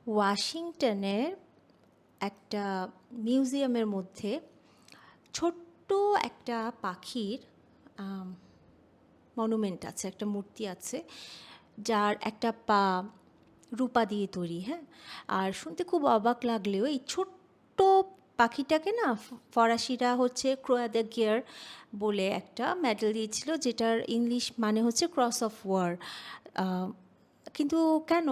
ওয়াশিংটনের একটা মিউজিয়ামের মধ্যে ছোট্ট একটা পাখির মনুমেন্ট আছে, একটা মূর্তি আছে, যার একটা পা রূপা দিয়ে তৈরি। হ্যাঁ, আর শুনতে খুব অবাক লাগলেও এই ছোট্ট পাখিটাকে না ফরাসিরা হচ্ছে ক্রোয়া দ্য গিয়ার বলে একটা মেডেল দিয়েছিল, যেটার ইংলিশ মানে হচ্ছে ক্রস অফ ওয়ার। কিন্তু কেন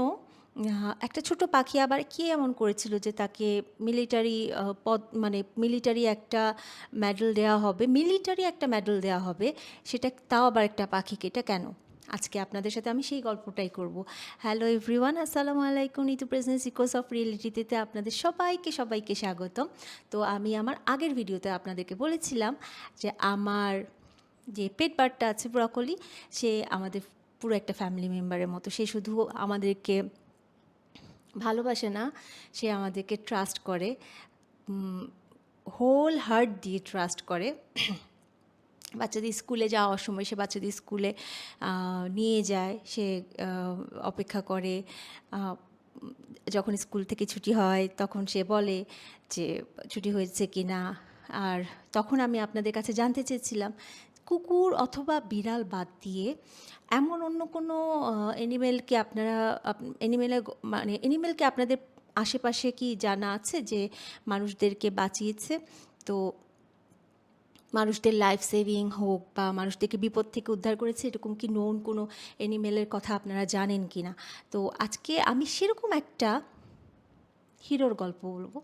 একটা ছোট পাখি আবার কি এমন করেছিল যে তাকে মিলিটারি পদ, মানে মিলিটারি একটা মেডেল দেওয়া হবে, মিলিটারি একটা মেডেল দেওয়া হবে, সেটা তাও আবার একটা পাখিকে? এটা কেন? আজকে আপনাদের সাথে আমি সেই গল্পটাই করব। হ্যালো এভরিওয়ান, আসসালামু আলাইকুম। নিতু প্রেজেন্স ইকোস অফ রিয়েলিটিতে আপনাদের সবাইকে সবাইকে স্বাগতম। তো আমি আমার আগের ভিডিওতে আপনাদেরকে বলেছিলাম যে আমার যে পেট বার্ডটা আছে ব্রকলি, সে আমাদের পুরো একটা ফ্যামিলি মেম্বারের মতো। সে শুধু আমাদেরকে ভালোবাসে না, সে আমাদেরকে ট্রাস্ট করে, হোল হার্ট দিয়ে ট্রাস্ট করে। বাচ্চাদের স্কুলে যাওয়ার সময় সে বাচ্চাদের স্কুলে নিয়ে যায়, সে অপেক্ষা করে। আহ, যখন স্কুল থেকে ছুটি হয় তখন সে বলে যে ছুটি হয়েছে কি না। আর তখন আমি আপনাদের কাছে জানতে চেয়েছিলাম, কুকুর অথবা বিড়াল বাদ দিয়ে এমন অন্য কোনো অ্যানিমেলকে আপনারা অ্যানিমেলের মানে অ্যানিমেলকে আপনাদের আশেপাশে কি জানা আছে যে মানুষদেরকে বাঁচিয়েছে? তো মানুষদের লাইফ সেভিং হোক বা মানুষদেরকে বিপদ থেকে উদ্ধার করেছে, এরকম কি নোন কোনো অ্যানিমেলের কথা আপনারা জানেন কি না? তো আজকে আমি সেরকম একটা হিরোর গল্প বলবো,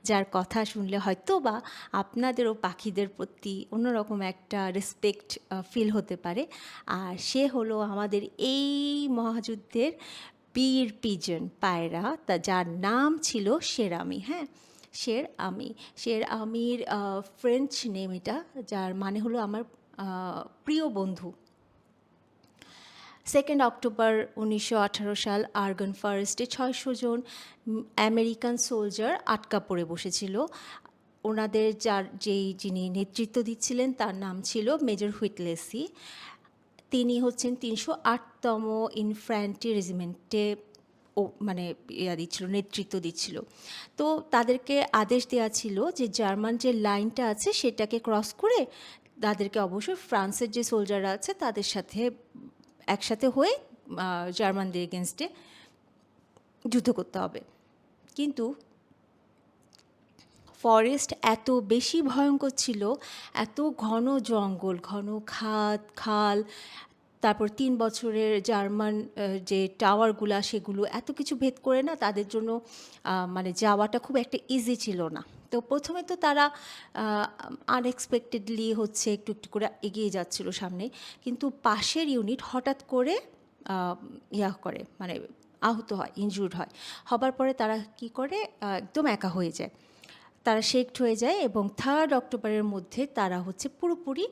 যার কথা শুনলে হয়তো বা আপনাদেরও পাখিদের প্রতি অন্যরকম একটা রেসপেক্ট ফিল হতে পারে। আর সে হলো আমাদের এই মহাযুদ্ধের বীর পিজন পায়রা, তা যার নাম ছিল শের আমি। হ্যাঁ, শের আমি। শের আমির ফ্রেঞ্চ নেম এটা, যার মানে হলো আমার প্রিয় বন্ধু। 2 অক্টোবর 1918 সাল আরগান ফরেস্টে 600 জন আমেরিকান সোলজার আটকা পড়ে বসেছিল। ওনাদের যিনি নেতৃত্ব দিচ্ছিলেন তার নাম ছিল মেজর হুইটলেসি। তিনি হচ্ছেন 308তম ইনফ্যান্ট্রি রেজিমেন্টে মানে দিচ্ছিল, নেতৃত্ব দিচ্ছিল। তো তাদেরকে আদেশ দেওয়া ছিল যে জার্মান যে লাইনটা আছে সেটাকে ক্রস করে তাদেরকে অবশ্যই ফ্রান্সের যে সোলজাররা আছে তাদের সাথে একসাথে হয়ে জার্মানদের এগেনস্টে যুদ্ধ করতে হবে। কিন্তু ফরেস্ট এত বেশি ভয়ঙ্কর ছিল, এত ঘন জঙ্গল, ঘন খাদ খাল, তারপর 3 বছরের জার্মান যে টাওয়ারগুলা সেগুলো এত কিছু ভেদ করে না তাদের জন্য মানে যাওয়াটা খুব একটা ইজি ছিল না। তো প্রথমে তো তারা আনএক্সপেক্টেডলি হচ্ছে একটু একটু করে এগিয়ে যাচ্ছিল সামনে, কিন্তু পাশের ইউনিট হঠাৎ করে করে মানে আহত হয়, ইনজুর্ড হয়। হবার পরে তারা কি করে, একদম একা হয়ে যায়, তারা শেকড হয়ে যায় এবং 3 অক্টোবরের মধ্যে তারা হচ্ছে পুরোপুরি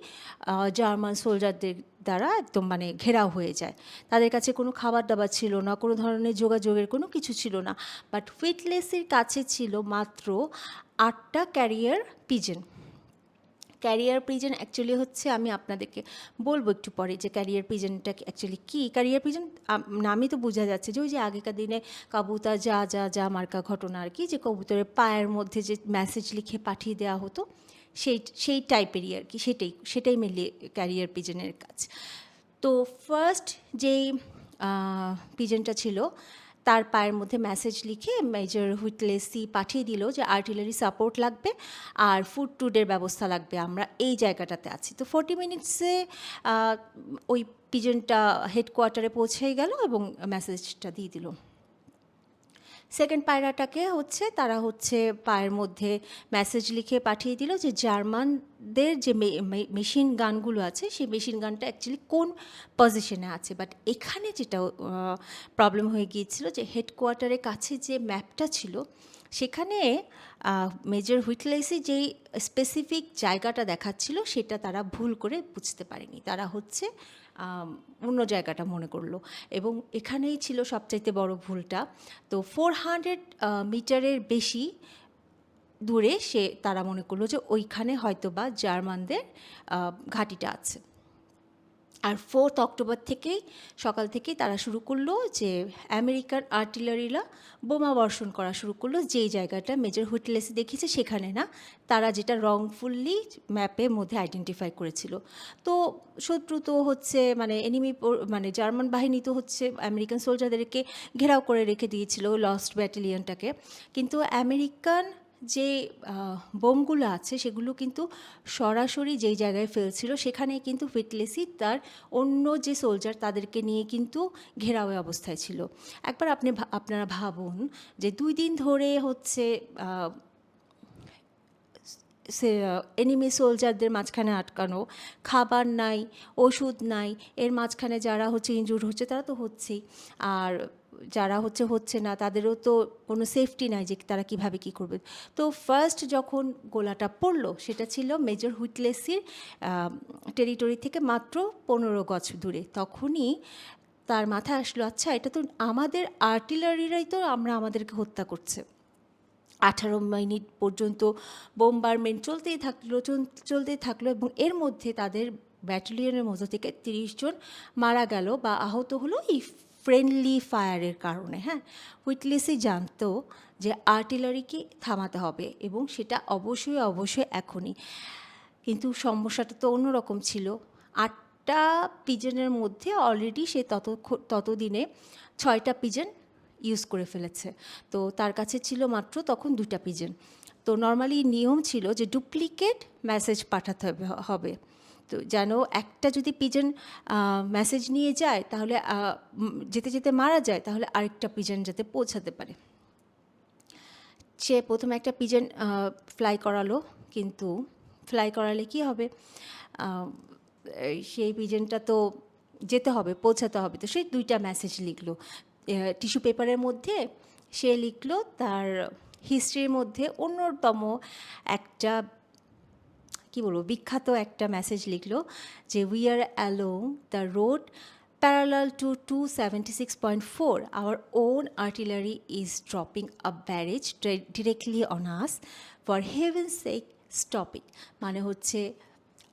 জার্মান সোলজারদের দ্বারা একদম মানে ঘেরাও হয়ে যায়। তাদের কাছে কোনো খাবার দাবার ছিল না, কোনো ধরনের যোগাযোগের কোনো কিছু ছিল না। বাট হুইটলেসের কাছে ছিল মাত্র 8টা carrier pigeon. Carrier pigeon actually হচ্ছে, আমি আপনাদেরকে বলবো একটু পরে যে ক্যারিয়ার পিজনটা অ্যাকচুয়ালি কী। ক্যারিয়ার পিজন নামই তো বোঝা যাচ্ছে যে ওই যে আগেকার দিনে কবুতর যা যা যা মার্কা ঘটনা আর কি, যে কবুতরের পায়ের মধ্যে যে মেসেজ লিখে পাঠিয়ে দেওয়া হতো, সেই সেই টাইপেরই আর কি, সেটাই মেনলি ক্যারিয়ার পিজনের কাজ। তো ফার্স্ট যেই পিজনটা ছিল তার পায়ের মধ্যে মেসেজ লিখে মেজর হুইটলেসি পাঠিয়ে দিল যে আর্টিলারি সাপোর্ট লাগবে আর ফুড টুডের ব্যবস্থা লাগবে, আমরা এই জায়গাটাতে আছি। তো 40 মিনিটসে ওই পিজনটা হেডকোয়ার্টারে পৌঁছেই গেল এবং মেসেজটা দিয়ে দিল। সেকেন্ড পায়রাটাকে হচ্ছে তারা হচ্ছে পায়ের মধ্যে মেসেজ লিখে পাঠিয়ে দিল যে জার্মানদের যে মেশিন গানগুলো আছে সেই মেশিন গানটা অ্যাকচুয়ালি কোন পজিশনে আছে। বাট এখানে যেটা প্রবলেম হয়ে গিয়েছিল যে হেডকোয়ার্টারের কাছে যে ম্যাপটা ছিল সেখানে মেজর হুইটলেসি যেই স্পেসিফিক জায়গাটা দেখাচ্ছিল সেটা তারা ভুল করে বুঝতে পারেনি, তারা হচ্ছে অন্য জায়গাটা মনে করলো। এবং এখানেই ছিল সবচাইতে বড় ভুলটা। তো 400 মিটারের বেশি দূরে তারা মনে করলো যে ওইখানে হয়তো বা জার্মানদের ঘাঁটিটা আছে। আর 4th অক্টোবর থেকেই সকাল থেকেই তারা শুরু করলো যে আমেরিকান আর্টিলারিরা বোমা বর্ষণ করা শুরু করলো যেই জায়গাটা মেজর হুইটলেসি দেখিয়েছে সেখানে না, তারা যেটা রংফুললি ম্যাপের মধ্যে আইডেন্টিফাই করেছিল। তো শত্রু তো হচ্ছে মানে এনিমি, মানে জার্মান বাহিনী তো হচ্ছে আমেরিকান সোলজারদেরকে ঘেরাও করে রেখে দিয়েছিল লস্ট ব্যাটালিয়নটাকে, কিন্তু আমেরিকান যে বোমগুলো আছে সেগুলো কিন্তু সরাসরি যেই জায়গায় ফেলছিল সেখানে কিন্তু হুইটলেসি তার অন্য যে সোলজার তাদেরকে নিয়ে কিন্তু ঘেরাওয়ে অবস্থায় ছিল। একবার আপনারা ভাবুন যে 2 দিন ধরে হচ্ছে সে এনিমি সোলজারদের মাঝখানে আটকানো, খাবার নাই, ওষুধ নাই, এর মাঝখানে যারা হচ্ছে ইনজুর্ড হচ্ছে তারা তো হচ্ছেই, আর যারা হচ্ছে না তাদেরও তো কোনো সেফটি নাই যে তারা কিভাবে কি করবে। তো ফার্স্ট যখন গোলাটা পড়লো সেটা ছিল মেজর হুইটলেসির টেরিটরি থেকে মাত্র 15 গজ দূরে। তখনই তার মাথায় আসলো, আচ্ছা এটা তো আমাদের আর্টিলারিরাই তো আমাদেরকে হত্যা করছে। 18 মিনিট পর্যন্ত বোমবারমেন্ট চলতেই থাকলো এবং এর মধ্যে তাদের ব্যাটালিয়নের মধ্যে থেকে 30 জন মারা গেল বা আহত হলো এই ফ্রেন্ডলি ফায়ারের কারণে। হ্যাঁ, হুইটলেসি জানতো যে আর্টিলারিকে থামাতে হবে এবং সেটা অবশ্যই এখনই। কিন্তু সমস্যাটা তো অন্যরকম ছিল। 8টা পিজনের মধ্যে অলরেডি সে ততদিনে 6টা পিজন ইউজ করে ফেলেছে। তো তার কাছে ছিল মাত্র তখন 2টা পিজন। তো নর্মালি নিয়ম ছিল যে ডুপ্লিকেট মেসেজ পাঠাতে হবে। তো যেন একটা যদি পিজন মেসেজ নিয়ে যায় তাহলে যেতে যেতে মারা যায়, তাহলে আরেকটা পিজন যাতে পৌঁছাতে পারে। সে প্রথমে একটা পিজন ফ্লাই করালো, কিন্তু ফ্লাই করালে কি হবে, সেই পিজনটা তো যেতে হবে, পৌঁছাতে হবে। তো সে 2টা মেসেজ লিখলো টিস্যু পেপারের মধ্যে। সে লিখলো তার হিস্ট্রির মধ্যে অন্যতম একটা কি বলবো বিখ্যাত একটা মেসেজ লিখলো যে we are along the road parallel to 276.4 our own artillery is dropping a barrage directly on us, for heaven's sake stop it। মানে হচ্ছে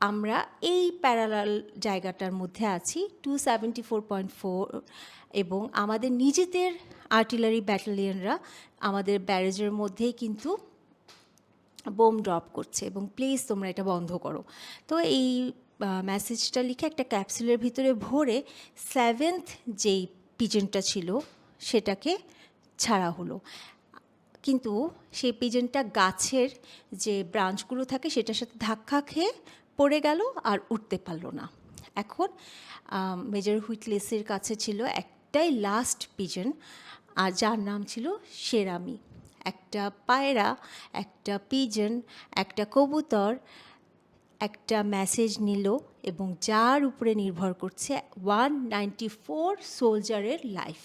আমরা এই প্যারালাল জায়গাটার মধ্যে আছি 274.4 এবং আমাদের নিজেদের আর্টিলারি ব্যাটালিয়নরা আমাদের ব্যারেজের মধ্যেই কিন্তু বোম ড্রপ করছে এবং প্লিজ তোমরা এটা বন্ধ করো। তো এই মেসেজটা লিখে একটা ক্যাপসুলের ভিতরে ভরে 7th যেই পিজনটা ছিল সেটাকে ছাড়া হলো। কিন্তু সেই পিজনটা গাছের যে ব্রাঞ্চগুলো থাকে সেটার সাথে ধাক্কা খেয়ে পড়ে গেল আর উঠতে পারলো না। এখন মেজর হুইটলেসির কাছে ছিল একটাই লাস্ট পিজন, আর যার নাম ছিল শেরামি। একটা পায়রা, একটা পিজন, একটা কবুতর একটা মেসেজ নিল এবং যার উপরে নির্ভর করছে 194 সোলজারের লাইফ,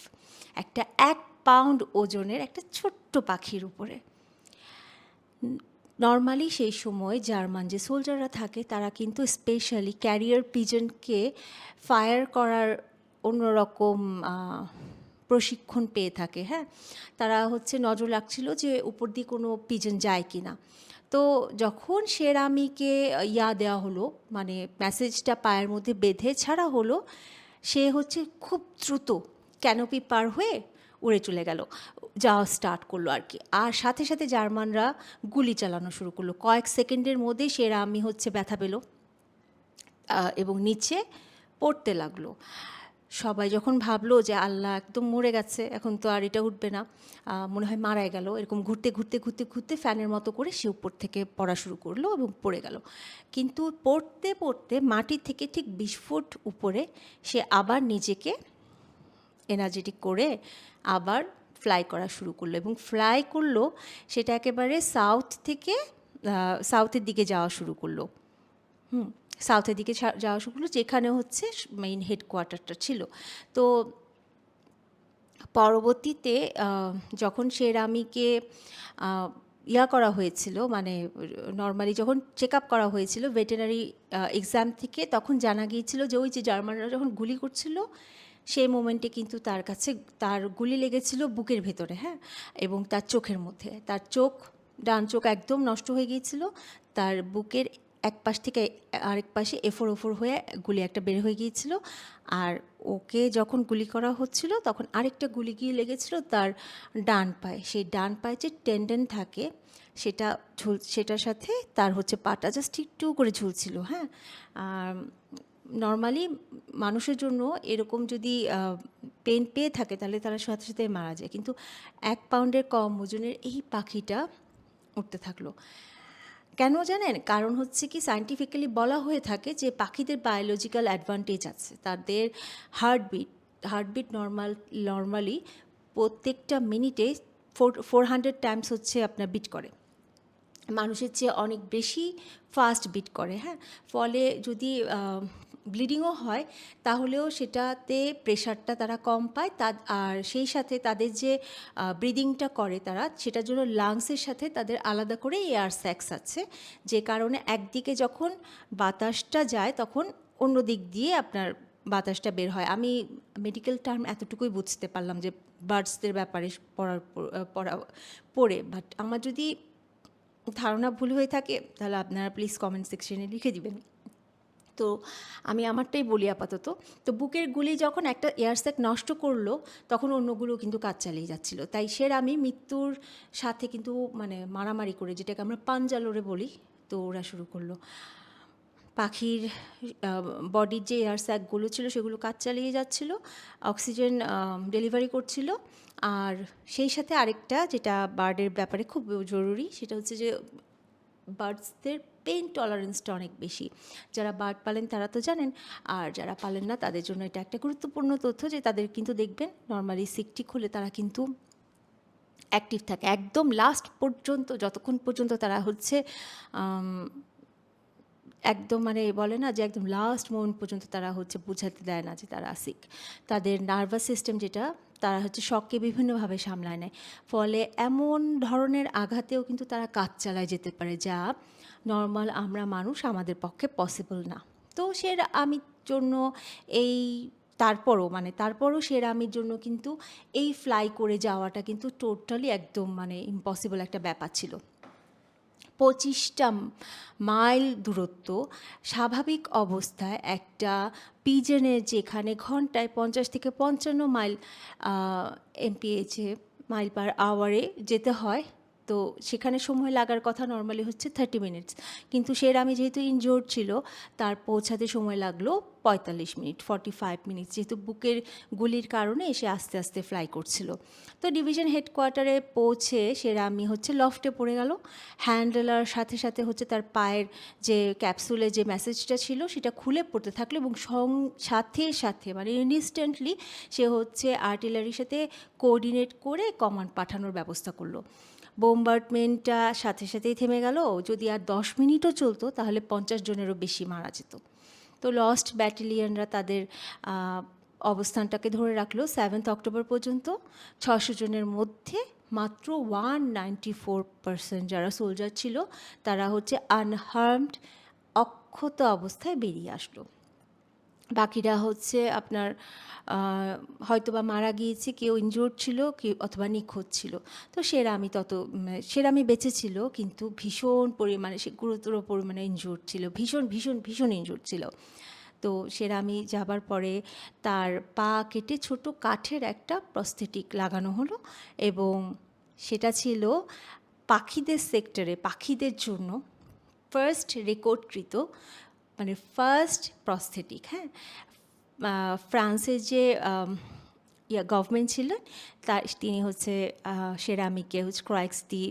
একটা 1 পাউন্ড ওজনের একটা ছোট্ট পাখির উপরে। নর্মালি সেই সময় জার্মান যে সোলজাররা থাকে তারা কিন্তু স্পেশালি ক্যারিয়ার পিজনকে ফায়ার করার অন্যরকম প্রশিক্ষণ পেয়ে থাকে। হ্যাঁ, তারা হচ্ছে নজর রাখছিল যে উপর দিয়ে কোনো পিজন যায় কি না। তো যখন শেরামিকে দেওয়া হলো, মানে মেসেজটা পায়ের মধ্যে বেঁধে ছাড়া হলো, সে হচ্ছে খুব দ্রুত ক্যানোপি পার হয়ে উড়ে চলে গেল, যাওয়া স্টার্ট করলো আর কি। আর সাথে সাথে জার্মানরা গুলি চালানো শুরু করলো। কয়েক সেকেন্ডের মধ্যেই শেরামি হচ্ছে ব্যথা পেল এবং নিচে পড়তে লাগলো। সবাই যখন ভাবলো যে আল্লাহ একদম মরে গেছে, এখন তো আর এটা উঠবে না, মনে হয় মারাই গেল, এরকম ঘুরতে ফ্যানের মতো করে সে উপর থেকে পড়া শুরু করলো এবং পড়ে গেল। কিন্তু পড়তে মাটি থেকে ঠিক 20 ফুট উপরে সে আবার নিজেকে এনার্জেটিক করে আবার ফ্লাই করা শুরু করলো এবং ফ্লাই করলো সেটা একেবারে সাউথের দিকে যাওয়া শুরু করলো। সাউথের দিকে যাওয়া শুরু করলো, যেখানে হচ্ছে মেইন হেডকোয়ার্টারটা ছিল। তো পরবর্তীতে যখন শেরামিকে করা হয়েছিল, মানে নর্মালি যখন চেক আপ করা হয়েছিল ভেটেরিনারি এক্সাম থেকে, তখন জানা গিয়েছিল যে ওই যে জার্মানরা যখন গুলি করছিল সেই মোমেন্টে কিন্তু তার গুলি লেগেছিল বুকের ভেতরে। হ্যাঁ, এবং তার চোখের মধ্যে, ডান চোখ একদম নষ্ট হয়ে গিয়েছিল, তার বুকের এক পাশ থেকে আরেক পাশে এফোর ওফোর হয়ে গুলি একটা বের হয়ে গিয়েছিল। আর ওকে যখন গুলি করা হচ্ছিল তখন আরেকটা গুলি গিয়ে লেগেছিল তার ডান পায়ে। সেই ডান পায়ে যে টেন্ডন থাকে সেটার সাথে তার হচ্ছে পাটা জাস্ট একটু করে ঝুলছিল, হ্যাঁ। আর নর্মালি মানুষের জন্য এরকম যদি পেন পেয়ে থাকে তাহলে তারা সাথে সাথে মারা যায়, কিন্তু 1 পাউন্ডের কম ওজনের এই পাখিটা উঠতে থাকলো। কেন জানেন? কারণ হচ্ছে কি, সায়েন্টিফিক্যালি বলা হয়ে থাকে যে পাখিদের বায়োলজিক্যাল অ্যাডভান্টেজ আছে। তাদের হার্টবিট নর্মালি প্রত্যেকটা মিনিটে 400 টাইমস হচ্ছে আপনার বিট করে। মানুষের চেয়ে অনেক বেশি ফাস্ট বিট করে, হ্যাঁ। ফলে যদি ব্লিডিংও হয় তাহলেও সেটাতে প্রেশারটা তারা কম পায়। আর সেই সাথে তাদের যে ব্রিদিংটা করে তারা, সেটার জন্য লাংসের সাথে তাদের আলাদা করে এয়ার স্যাক্স আছে, যে কারণে একদিকে যখন বাতাসটা যায় তখন অন্য দিক দিয়ে আপনার বাতাসটা বের হয়। আমি মেডিকেল টার্ম এতটুকুই বুঝতে পারলাম যে বার্ডসদের ব্যাপারে পড়ে, বাট আমার যদি ধারণা ভুল হয়ে থাকে তাহলে আপনারা প্লিজ কমেন্ট সেকশনে লিখে দিবেন। তো আমি আমারটাই বলি আপাতত। তো বুকের গুলি যখন একটা এয়ারস্যাক নষ্ট করলো তখন অন্যগুলো কিন্তু কাজ চালিয়ে যাচ্ছিল। তাই আমি মৃত্যুর সাথে কিন্তু মানে মারামারি করে, যেটাকে আমরা পাঞ্জা লড়ে বলি, তো ওরা শুরু করলো। পাখির বডির যে এয়ার স্যাকগুলো ছিল সেগুলো কাজ চালিয়ে যাচ্ছিল, অক্সিজেন ডেলিভারি করছিল। আর সেই সাথে আরেকটা যেটা বার্ডের ব্যাপারে খুব জরুরি, সেটা হচ্ছে যে বার্ডসদের পেইন টলারেন্সটা অনেক বেশি। যারা বার্ড পালেন তারা তো জানেন, আর যারা পালেন না তাদের জন্য এটা একটা গুরুত্বপূর্ণ তথ্য যে তাদের কিন্তু দেখবেন নর্মালি সিকটি খুলে তারা কিন্তু অ্যাক্টিভ থাকে একদম লাস্ট পর্যন্ত, যতক্ষণ পর্যন্ত তারা হচ্ছে একদম মানে বলে না যে একদম লাস্ট মোমেন্ট পর্যন্ত তারা হচ্ছে বোঝাতে দেয় না যে তারা সিক। তাদের নার্ভাস সিস্টেম যেটা, তারা হচ্ছে শককে বিভিন্নভাবে সামলায় নেয়। ফলে এমন ধরনের আঘাতেও কিন্তু তারা কাজ চালায় যেতে পারে, যা নর্মাল আমরা মানুষ আমাদের পক্ষে পসিবল না। তো আমির জন্য এই তারপরও আমির জন্য কিন্তু এই ফ্লাই করে যাওয়াটা কিন্তু টোটালি একদম মানে ইম্পসিবল একটা ব্যাপার ছিল। 25টা মাইল দূরত্ব স্বাভাবিক অবস্থায় একটা পিজনের, যেখানে ঘন্টায় 50 থেকে 55 মাইল এমপিএইচে মাইল পার আওয়ারে যেতে হয়, তো সেখানে সময় লাগার কথা নর্মালি হচ্ছে 30 মিনিটস, কিন্তু আমি যেহেতু ইনজোর্ড ছিল তার পৌঁছাতে সময় লাগলো 45 মিনিট, 45 মিনিটস, যেহেতু বুকের গুলির কারণে এসে আস্তে আস্তে ফ্লাই করছিল। তো ডিভিশন হেডকোয়ার্টারে পৌঁছে আমি হচ্ছে লফটে পড়ে গেল। হ্যান্ডেলার সাথে সাথে হচ্ছে তার পায়ের যে ক্যাপসুলে যে মেসেজটা ছিল সেটা খুলে পড়তে থাকলো, এবং সাথে সাথে মানে ইনস্ট্যান্টলি সে হচ্ছে আর্টিলারির সাথে কোঅর্ডিনেট করে কমান্ড পাঠানোর ব্যবস্থা করলো। বোম্বার্ডমেন্টটা সাথে সাথেই থেমে গেল। যদি আর 10 মিনিটও চলতো তাহলে 50 জনেরও বেশি মারা যেত। তো লস্ট ব্যাটালিয়নরা তাদের অবস্থানটাকে ধরে রাখলো 7 অক্টোবর পর্যন্ত। 600 জনের মধ্যে মাত্র 194% যারা সোলজার ছিল তারা হচ্ছে আনহার্মড, অক্ষত অবস্থায় বেরিয়ে আসলো। বাকিরা হচ্ছে আপনার হয়তোবা মারা গিয়েছে, কেউ ইনজোর্ড ছিল, কেউ অথবা নিখোঁজ ছিল। তো আমি বেঁচে ছিল, কিন্তু ভীষণ পরিমাণে সে গুরুতর পরিমাণে ইনজোর্ড ছিল, ভীষণ ভীষণ ভীষণ ইনজোর্ড ছিল। তো আমি যাবার পরে তার পা কেটে ছোট কাঠের একটা প্রস্থেটিক লাগানো হলো, এবং সেটা ছিল পাখিদের সেক্টরে পাখিদের জন্য ফার্স্ট রেকর্ডকৃত মানে ফার্স্ট প্রস্থেটিক, হ্যাঁ। ফ্রান্সের যে গভর্নমেন্ট ছিলেন তিনি হচ্ছে সেরামিকে হচ্ছে ক্রয়েক্স দি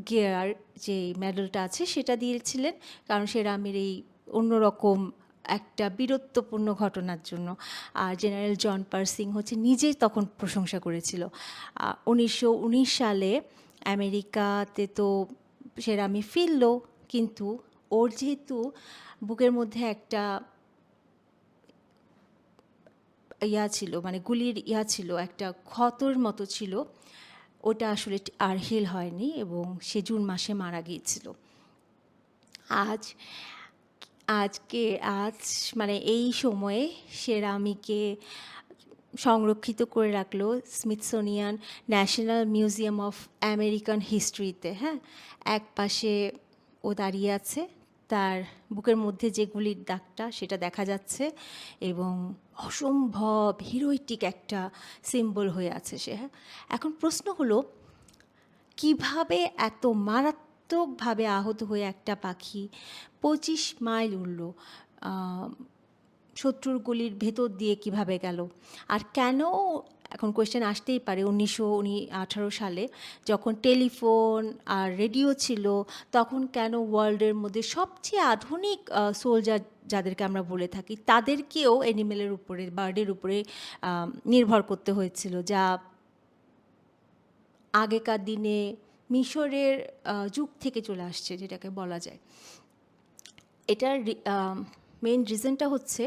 গিয়ার যে মেডেলটা আছে সেটা দিয়েছিলেন, কারণ সেরামির এই অন্যরকম একটা বীরত্বপূর্ণ ঘটনার জন্য। আর জেনারেল জন পার্সিং হচ্ছে নিজেই তখন প্রশংসা করেছিল। 1919 সালে আমেরিকাতে তো সেরামি ফিরল, কিন্তু ওর যেহেতু বুকের মধ্যে একটা ছিল, মানে গুলির ছিল, একটা ক্ষতর মতো ছিল, ওটা আসলে আর হিল হয়নি, এবং সে জুন মাসে মারা গিয়েছিল। আজ মানে এই সময়ে সেরামিকে সংরক্ষিত করে রাখলো Smithsonian National Museum of American হিস্ট্রিতে, হ্যাঁ। এক পাশে ও দাঁড়িয়ে আছে, তার বুকের মধ্যে যে গুলির দাগটা সেটা দেখা যাচ্ছে এবং অসম্ভব হিরোইটিক একটা সিম্বল হয়ে আছে সে। হ্যাঁ, এখন প্রশ্ন হলো কিভাবে এত মারাত্মকভাবে আহত হয়ে একটা পাখি 25 মাইল উড়ল, শত্রুর গুলির ভেতর দিয়ে কিভাবে গেল, আর কেন? এখন কোয়েশ্চেন আসতেই পারে 1918 সালে যখন টেলিফোন আর রেডিও ছিল তখন কেন ওয়ার্ল্ডের মধ্যে সবচেয়ে আধুনিক সোলজার যাদেরকে আমরা বলে থাকি তাদেরকেও অ্যানিমেলের উপরে, বার্ডের উপরে নির্ভর করতে হয়েছিল, যা আগেকার দিনে মিশরের যুগ থেকে চলে আসছে যেটাকে বলা যায়। এটার মেইন রিজনটা হচ্ছে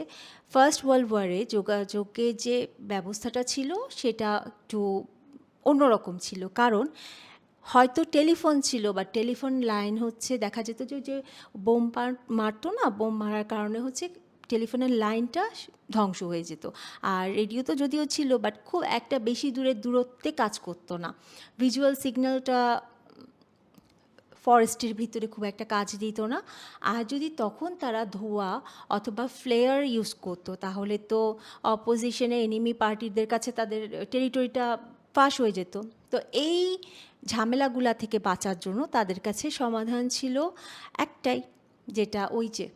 ফার্স্ট ওয়ার্ল্ড ওয়ারে যোগাযোগের যে ব্যবস্থাটা ছিল সেটা একটু অন্যরকম ছিল, কারণ হয়তো টেলিফোন ছিল বা টেলিফোন লাইন হচ্ছে দেখা যেত যে বোম মারতো না, বোম মারার কারণে হচ্ছে টেলিফোনের লাইনটা ধ্বংস হয়ে যেত। আর রেডিও তো যদিও ছিল বাট খুব একটা বেশি দূরত্বে কাজ করতো না, ভিজুয়াল সিগন্যালটা ফরেস্টের ভিতরে খুব একটা কাজ দিত না। আর যদি তখন তারা ধোঁয়া অথবা ফ্লেয়ার ইউজ করতো তাহলে তো অপোজিশনে এনিমি পার্টিদের কাছে তাদের টেরিটরিটা ফাঁস হয়ে যেত। তো এই ঝামেলাগুলা থেকে বাঁচার জন্য তাদের কাছে সমাধান ছিল একটাই, যেটা ওই যে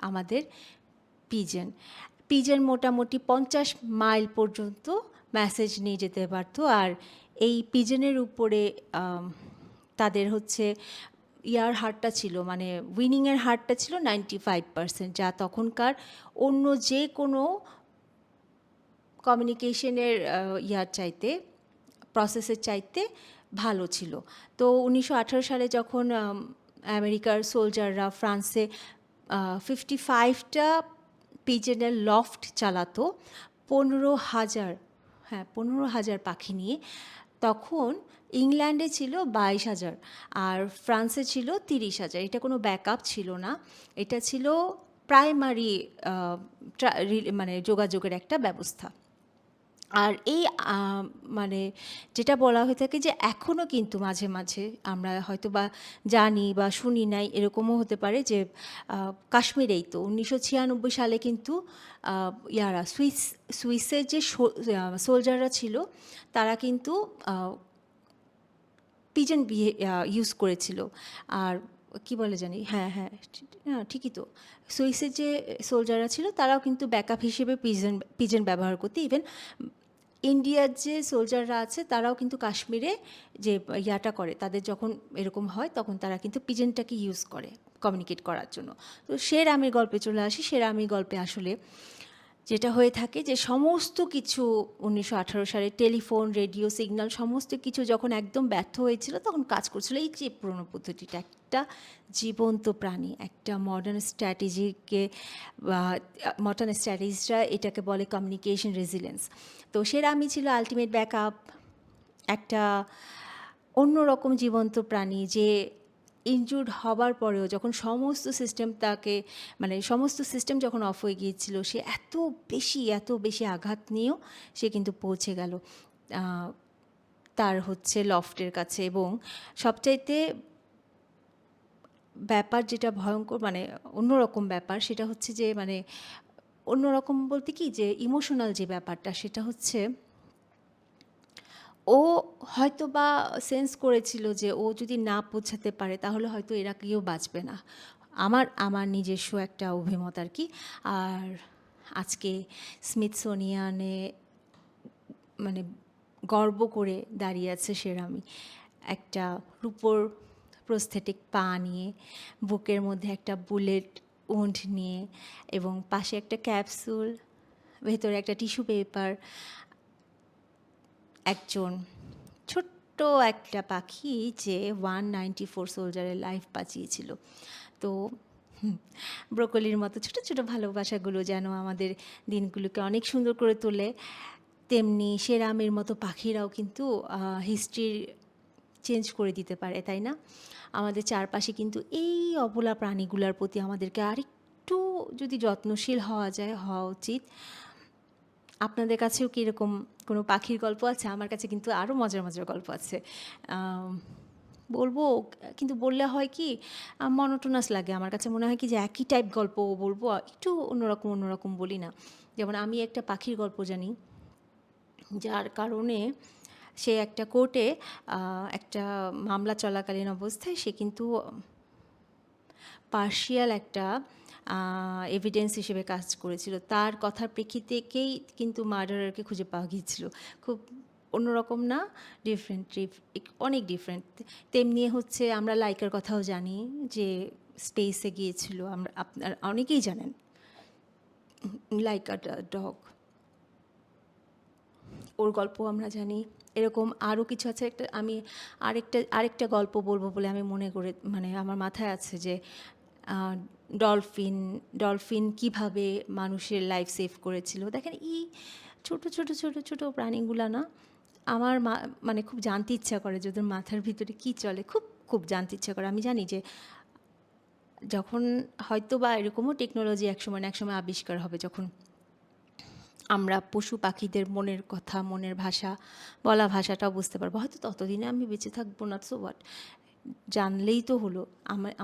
আমাদের পিজন। পিজন মোটামুটি 50 মাইল পর্যন্ত মেসেজ নিয়ে যেতে পারতো, আর এই পিজনের উপরে তাদের হচ্ছে ইয়ার হারটা ছিল, মানে উইনিংয়ের হারটা ছিল 95%, যা তখনকার অন্য যে কোনো কমিউনিকেশনের ইয়ার চাইতে, প্রসেসের চাইতে ভালো ছিল। তো 1918 সালে যখন আমেরিকার সোলজাররা ফ্রান্সে 55টা পিজনের লফট চালাতো 15,000, হ্যাঁ 15,000 পাখি নিয়ে, তখন ইংল্যান্ডে ছিল 22,000 আর ফ্রান্সে ছিল 30,000। এটা কোনো ব্যাকআপ ছিল না, এটা ছিল প্রাইমারি মানে যোগাযোগের একটা ব্যবস্থা। আর এই মানে যেটা বলা হয়ে থাকে যে এখনও কিন্তু মাঝে মাঝে আমরা হয়তো বা জানি বা শুনি নাই, এরকমও হতে পারে যে কাশ্মীরেই তো 1996 সালে কিন্তু ইয়ারা সুইসের যে সোলজাররা ছিল তারা কিন্তু পিজন ইউজ করেছিল। আর কি বলে জানি, হ্যাঁ হ্যাঁ হ্যাঁ ঠিকই তো, সুইসের যে সোলজাররা ছিল তারাও কিন্তু ব্যাকআপ হিসেবে পিজন ব্যবহার করতে, ইভেন ইন্ডিয়ার যে সোলজাররা আছে তারাও কিন্তু কাশ্মীরে যে ইয়াটা করে, তাদের যখন এরকম হয় তখন তারা কিন্তু পিজনটাকে ইউজ করে কমিউনিকেট করার জন্য। তো শেরামের গল্পে চলে আসি। শেরামের গল্পে আসলে যেটা হয়ে থাকে যে সমস্ত কিছু 1918 সালে টেলিফোন, রেডিও সিগন্যাল সমস্ত কিছু যখন একদম ব্যর্থ হয়েছিল তখন কাজ করছিল এই যে পুরনো পদ্ধতিটা, একটা জীবন্ত প্রাণী, একটা মডার্ন স্ট্র্যাটেজিকে, মডার্ন স্ট্র্যাটেজিস্টরা এটাকে বলে কমিউনিকেশন রেজিলেন্স। তো সেরামই ছিল আলটিমেট ব্যাকআপ, একটা অন্যরকম জীবন্ত প্রাণী যে ইনজুর্ড হবার পরেও যখন সমস্ত সিস্টেম তাকে, মানে সমস্ত সিস্টেম যখন অফ হয়ে গিয়েছিল সে এত বেশি আঘাত নিয়েও সে কিন্তু পৌঁছে গেল তার হচ্ছে লফটের কাছে। এবং সবচাইতে ব্যাপার যেটা ভয়ঙ্কর, মানে অন্যরকম ব্যাপার, সেটা হচ্ছে যে মানে অন্যরকম বলতে কি যে ইমোশনাল যে ব্যাপারটা সেটা হচ্ছে ও হয়তো বা সেন্স করেছিল যে ও যদি না পৌঁছাতে পারে তাহলে হয়তো এরা কেউ বাঁচবে না। আমার নিজস্ব একটা অভিমত আর কি। আর আজকে স্মিথসোনিয়ানে মানে গর্ব করে দাঁড়িয়ে আছে সেরামি, একটা রূপোর প্রস্থেটিক পা নিয়ে, বুকের মধ্যে একটা বুলেট উন্ড নিয়ে, এবং পাশে একটা ক্যাপসুল, ভেতরে একটা টিস্যু পেপার, একজন ছোট্ট একটা পাখি যে 194 সোলজারের লাইফ বাঁচিয়েছিল। তো ব্রোকলির মতো ছোট ছোট ভালোবাসাগুলো যেন আমাদের দিনগুলোকে অনেক সুন্দর করে তোলে, তেমনি সেরামের মতো পাখিরাও কিন্তু হিস্ট্রির চেঞ্জ করে দিতে পারে, তাই না? আমাদের চারপাশে কিন্তু এই অবলা প্রাণীগুলোর প্রতি আমাদেরকে আরেকটু যদি যত্নশীল হওয়া উচিত। আপনাদের কাছেও কি এরকম কোনো পাখির গল্প আছে? আমার কাছে কিন্তু আরও মজার মজার গল্প আছে। বলবো, কিন্তু বললে হয় কি মনোটোনাস লাগে। আমার কাছে মনে হয় কি যে একই টাইপ গল্প বলবো, একটু অন্যরকম, অন্যরকম বলি না? যেমন আমি একটা পাখির গল্প জানি, যার কারণে সে একটা কোর্টে একটা মামলা চলাকালীন অবস্থায় সে কিন্তু পার্শিয়াল একটা এভিডেন্স হিসেবে কাজ করেছিল। তার কথার প্রেক্ষিতেই কিন্তু মার্ডারারকে খুঁজে পাওয়া গিয়েছিল। খুব অন্যরকম না? ডিফারেন্ট, অনেক ডিফারেন্ট। তেমনি হচ্ছে আমরা লাইকার কথাও জানি যে স্পেসে গিয়েছিল। আমরা আপনার অনেকেই জানেন লাইকা ডগ, ওর গল্প আমরা জানি। এরকম আরও কিছু আছে। আমি আরেকটা গল্প বলবো বলে আমি মনে করে, মানে আমার মাথায় আছে যে আহ, ডলফিন ডলফিন কিভাবে মানুষের লাইফ সেভ করেছিল। দেখেন এই ছোট ছোট ছোট ছোট প্রাণীগুলা না, আমার মানে খুব জানতে ইচ্ছা করে যে ওদের মাথার ভিতরে কী চলে, খুব খুব জানতে ইচ্ছা করে। আমি জানি যে যখন হয়তো বা এরকমও টেকনোলজি একসময় না একসময় আবিষ্কার হবে, যখন আমরা পশু পাখিদের মনের কথা, মনের ভাষা, বলা ভাষাটাও বুঝতে পারবো। হয়তো ততদিনে আমি বেঁচে থাকবো না, সো হোয়াট, জানলেই তো হলো।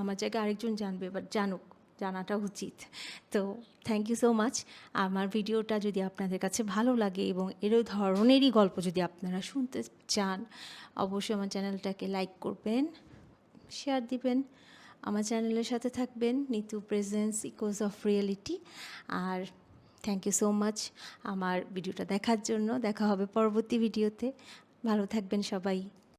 আমার জায়গায় আরেকজন জানবে, বাট জানুক, জানাটা উচিত। তো থ্যাংক ইউ সো মাচ। আমার ভিডিওটা যদি আপনাদের কাছে ভালো লাগে এবং এর ধরনেরই গল্প যদি আপনারা শুনতে চান, অবশ্যই আমার চ্যানেলটাকে লাইক করবেন, শেয়ার দিবেন, আমার চ্যানেলের সাথে থাকবেন। Nitu presence echoes of reality. আর থ্যাংক ইউ সো মাচ আমার ভিডিওটা দেখার জন্য। দেখা হবে পরবর্তী ভিডিওতে। ভালো থাকবেন সবাই।